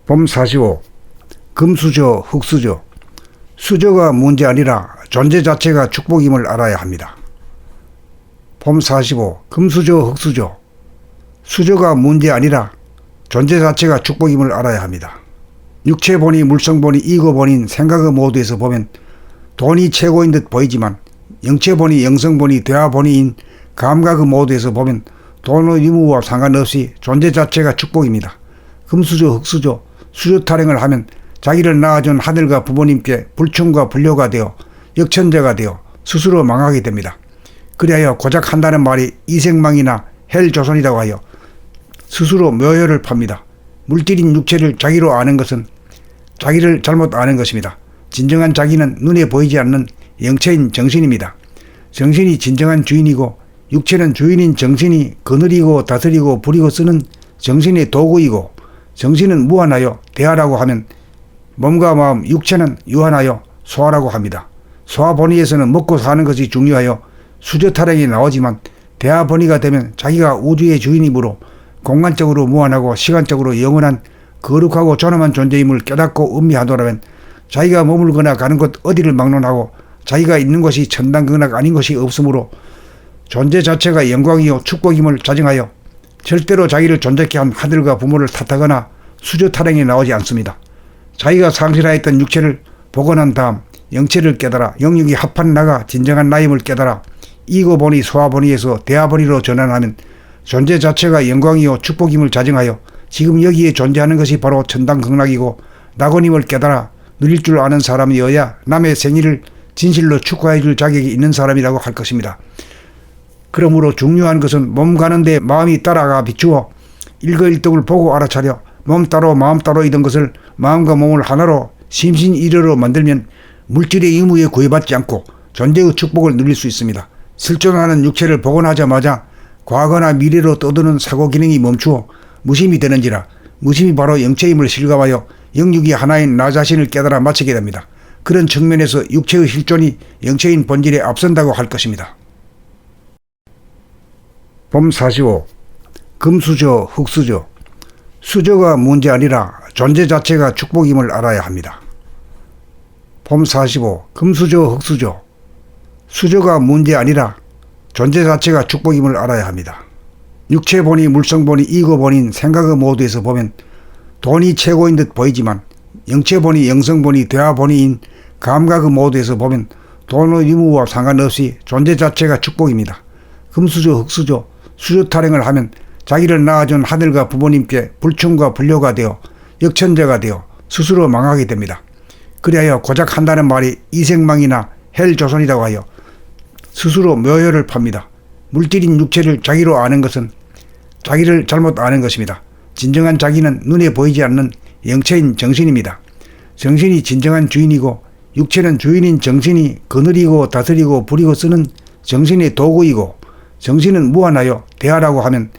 봄 45. 금수저, 흙수저. 수저가 문제 아니라 존재 자체가 축복임을 알아야 합니다. 봄 45. 금수저, 흙수저. 수저가 문제 아니라 존재 자체가 축복임을 알아야 합니다. 육체본이 물성본이 이거본인 생각의 모두에서 보면 돈이 최고인 듯 보이지만 영체본이 영성본이 대화본이인 감각의 모두에서 보면 돈의 유무와 상관없이 존재 자체가 축복입니다. 금수저, 흙수저, 수저 타령을 하면 자기를 낳아준 하늘과 부모님께 불충과 불효가 되어 역천재가 되어 스스로 망하게 됩니다. 그리하여 고작 한다는 말이 이생망이나 헬조선이라고 하여 스스로 묘혈을 팝니다. 물질인 육체를 자기로 아는 것은 자기를 잘못 아는 것입니다. 진정한 자기는 눈에 보이지 않는 영체인 정신입니다. 정신이 진정한 주인이고 육체는 주인인 정신이 거느리고 다스리고 부리고 쓰는 정신의 도구이고 정신은 무한하여 대하라고 하면 몸과 마음, 육체는 유한하여 소하라고 합니다. 소하본의에서는 먹고 사는 것이 중요하여 수저타령이 나오지만 대하본의가 되면 자기가 우주의 주인이므로 공간적으로 무한하고 시간적으로 영원한 거룩하고 존엄한 존재임을 깨닫고 음미하노라면 자기가 머물거나 가는 곳 어디를 막론하고 자기가 있는 곳이 천당극락 아닌 것이 없으므로 존재 자체가 영광이요 축복임을 자증하여 절대로 자기를 존재케 한 하늘과 부모를 탓하거나 수저타령이 나오지 않습니다. 자기가 상실하였던 육체를 복원한 다음 영체를 깨달아 영육이 합한 나가 진정한 나임을 깨달아 이거본의 소하본의에서 대하본의로 전환하면 존재 자체가 영광이요 축복임을 자증하여 지금 여기에 존재하는 것이 바로 천당극락이고 낙원임을 깨달아 누릴 줄 아는 사람이어야 남의 생일을 진실로 축하해 줄 자격이 있는 사람이라고 할 것입니다. 그러므로 중요한 것은 몸 가는데 마음이 따라가 비추어 일거일득을 보고 알아차려 몸 따로 마음 따로이던 것을 마음과 몸을 하나로 심신일여로 만들면 물질의 의무에 구애받지 않고 존재의 축복을 누릴 수 있습니다. 실존하는 육체를 복원하자마자 과거나 미래로 떠드는 사고 기능이 멈추어 무심이 되는지라 무심이 바로 영체임을 실감하여 영육이 하나인 나 자신을 깨달아 마치게 됩니다. 그런 측면에서 육체의 실존이 영체인 본질에 앞선다고 할 것입니다. 봄 45. 금수저, 흙수저. 수저가 문제 아니라 존재 자체가 축복임을 알아야 합니다. 봄 45. 금수저, 흙수저. 수저가 문제 아니라 존재 자체가 축복임을 알아야 합니다. 육체본이 물성본이 이거본인 생각의 모두에서 보면 돈이 최고인 듯 보이지만 영체본이 영성본이 대화본이인 감각의 모두에서 보면 돈의 유무와 상관없이 존재 자체가 축복입니다. 금수저, 흙수저, 수저타령을 하면 자기를 낳아준 하늘과 부모님께 불충과 불효가 되어 역천재가 되어 스스로 망하게 됩니다. 그리하여 고작 한다는 말이 이생망이나 헬조선이라고 하여 스스로 묘혈을 팝니다. 물질인 육체를 자기로 아는 것은 자기를 잘못 아는 것입니다. 진정한 자기는 눈에 보이지 않는 영체인 정신입니다. 정신이 진정한 주인이고 육체는 주인인 정신이 거느리고 다스리고 부리고 쓰는 정신의 도구이고 정신은 무한하여 대하라고 하면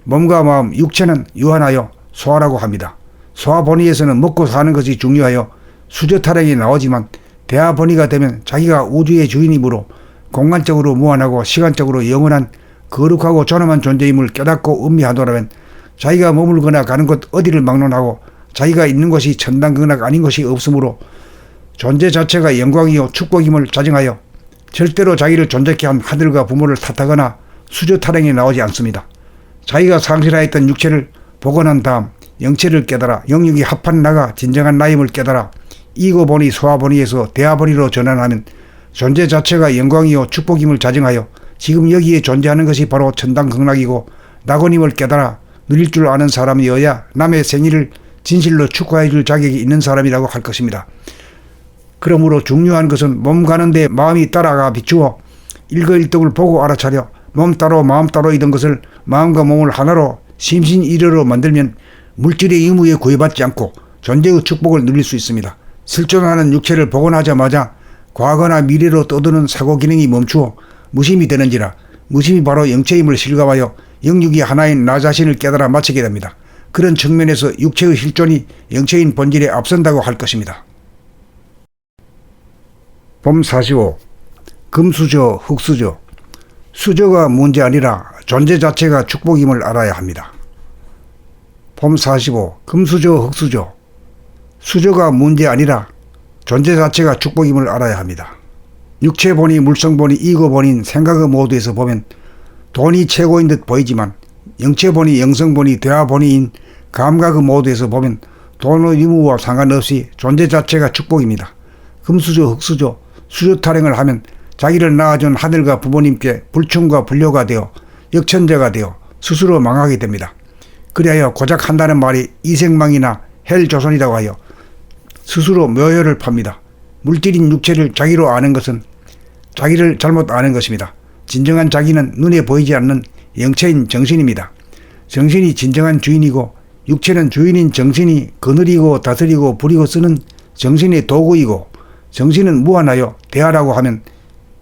몸과 마음, 육체는 유한하여 소하라고 합니다. 소하본의에서는 먹고 사는 것이 중요하여 수저타령이 나오지만 대하본의가 되면 자기가 우주의 주인이므로 공간적으로 무한하고 시간적으로 영원한 거룩하고 존엄한 존재임을 깨닫고 음미하노라면 자기가 머물거나 가는 곳 어디를 막론하고 자기가 있는 곳이 천당극락 아닌 것이 없으므로 존재 자체가 영광이요 축복임을 자증하여 절대로 자기를 존재케 한 하늘과 부모를 탓하거나 수저타령이 나오지 않습니다. 자기가 상실하였던 육체를 복원한 다음 영체를 깨달아 영육이 합한 나가 진정한 나임을 깨달아 이거본의 소하본의에서 대하본의로 전환하면 존재 자체가 영광이요 축복임을 자증하여 지금 여기에 존재하는 것이 바로 천당극락이고 낙원임을 깨달아 누릴 줄 아는 사람이어야 남의 생일을 진실로 축하해 줄 자격이 있는 사람이라고 할 것입니다. 그러므로 중요한 것은 몸 가는데 마음이 따라가 비추어 일거일득을 보고 알아차려 몸 따로 마음 따로이던 것을 마음과 몸을 하나로 심신일여로 만들면 물질의 의무에 구애받지 않고 존재의 축복을 누릴 수 있습니다. 실존하는 육체를 복원하자마자 과거나 미래로 떠드는 사고 기능이 멈추어 무심이 되는지라 무심이 바로 영체임을 실감하여 영육이 하나인 나 자신을 깨달아 마치게 됩니다. 그런 측면에서 육체의 실존이 영체인 본질에 앞선다고 할 것입니다. 봄 45. 금수저, 흙수저. 수저가 문제 아니라 존재 자체가 축복임을 알아야 합니다. 봄 45. 금수저, 흙수저. 수저가 문제 아니라 존재 자체가 축복임을 알아야 합니다. 육체본이 물성본이 이거본인 생각의 모두에서 보면 돈이 최고인 듯 보이지만 영체본이 영성본이 대화본이인 감각의 모두에서 보면 돈의 유무와 상관없이 존재 자체가 축복입니다. 금수저 흙수저 수저 타령을 하면 자기를 낳아준 하늘과 부모님께 불충과 불효가 되어 역천재가 되어 스스로 망하게 됩니다. 그리하여 고작 한다는 말이 이생망이나 헬조선이라고 하여 스스로 묘혈을 팝니다. 물질인 육체를 자기로 아는 것은 자기를 잘못 아는 것입니다. 진정한 자기는 눈에 보이지 않는 영체인 정신입니다. 정신이 진정한 주인이고 육체는 주인인 정신이 거느리고 다스리고 부리고 쓰는 정신의 도구이고 정신은 무한하여 대하라고 하면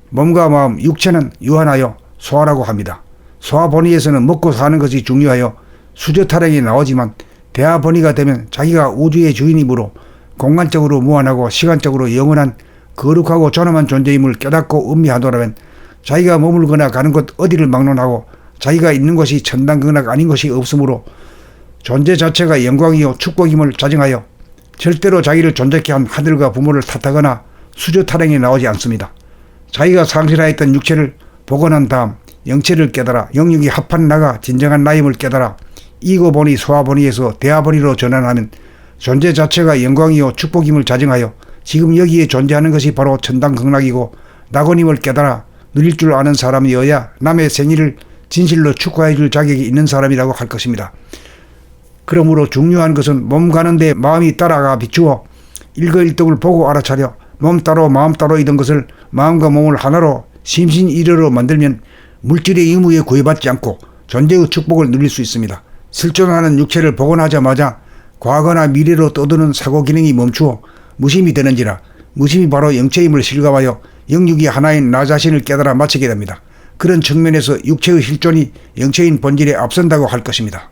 몸과 마음 육체는 유한하여 소하라고 합니다. 소하본의에서는 먹고 사는 것이 중요하여 수저타령이 나오지만 대하본의가 되면 자기가 우주의 주인이므로 공간적으로 무한하고 시간적으로 영원한 거룩하고 존엄한 존재임을 깨닫고 음미하더라면 자기가 머물거나 가는 곳 어디를 막론하고 자기가 있는 곳이 천당극락 아닌 것이 없으므로 존재 자체가 영광이요 축복임을 자정하여 절대로 자기를 존재케 한 하늘과 부모를 탓하거나 수저타령이 나오지 않습니다. 자기가 상실하였던 육체를 복원한 다음 영체를 깨달아 영육이 합한 나가 진정한 나임을 깨달아 이거본의 소하본의에서 대하본의로 전환하면 존재 자체가 영광이요 축복임을 자정하여 지금 여기에 존재하는 것이 바로 천당극락이고 낙원임을 깨달아 누릴 줄 아는 사람이어야 남의 생일을 진실로 축하해 줄 자격이 있는 사람이라고 할 것입니다. 그러므로 중요한 것은 몸 가는데 마음이 따라가 비추어 일거일득을 보고 알아차려 몸 따로 마음 따로이던 것을 마음과 몸을 하나로 심신일여로 만들면 물질의 의무에 구애받지 않고 존재의 축복을 누릴 수 있습니다. 실존하는 육체를 복원하자마자 과거나 미래로 떠드는 사고 기능이 멈추어 무심이 되는지라 무심이 바로 영체임을 실감하여 영육이 하나인 나 자신을 깨달아 마치게 됩니다. 그런 측면에서 육체의 실존이 영체인 본질에 앞선다고 할 것입니다.